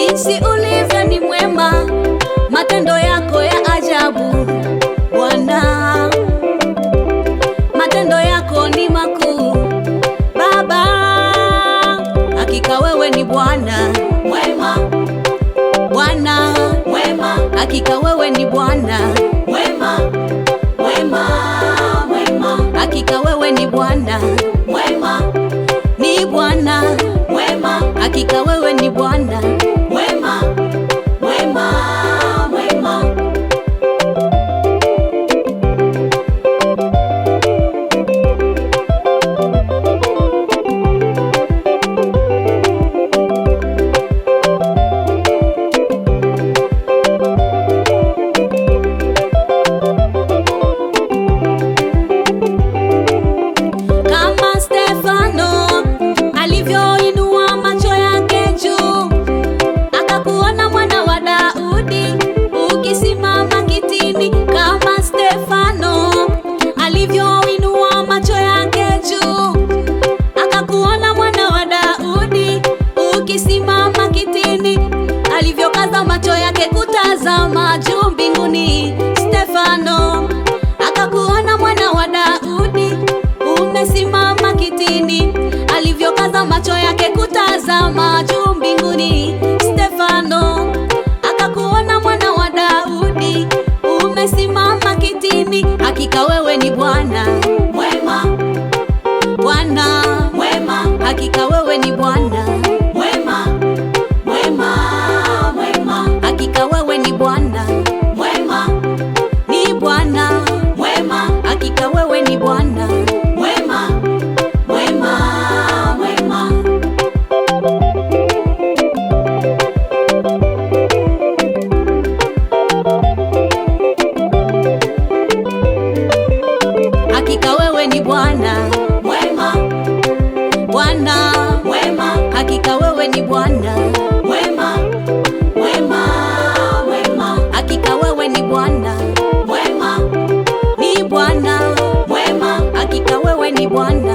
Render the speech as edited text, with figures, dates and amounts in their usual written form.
jinsi ulivyo ni mwema, matendo yako ya ajabu Bwana, matendo yako ni makuu Baba, hakika wewe ni Bwana mwema, Bwana mwema, hakika wewe ni Bwana mwema, mwema, mwema, hakika wewe ni Bwana mwema, ni Bwana mwema, hakika wewe ni Bwana mwema, mwema, mwema. Kama Stefano alivyoinua macho yake juu akakuona mwana wa Daudi ukisimama kitini, kama Stefano alivyoinua macho yake juu akakuona mwana wa Daudi ukisimama kitini, alivyokaza macho yake kutazama juu mbinguni, Stefano akakuona mwana wa Daudi umesimama kitini, alivyokaza macho yake kutazama juu mbinguni, Stefano akakuona mwana wa Daudi umesimama kitini, hakika wewe ni Bwana mwema, Bwana mwema, hakika wewe ni Bwana mwema, mwema, mwema, hakika wewe ni Bwana mwema, ni Bwana mwema, hakika wewe ni Bwana mwema, mwema, mwema. Hakika wewe ni Bwana mwema, Bwana mwema, hakika wewe ni Bwana mwema, mwema, mwema, hakika wewe ni Bwana mwema, ni Bwana mwema, hakika wewe ni Bwana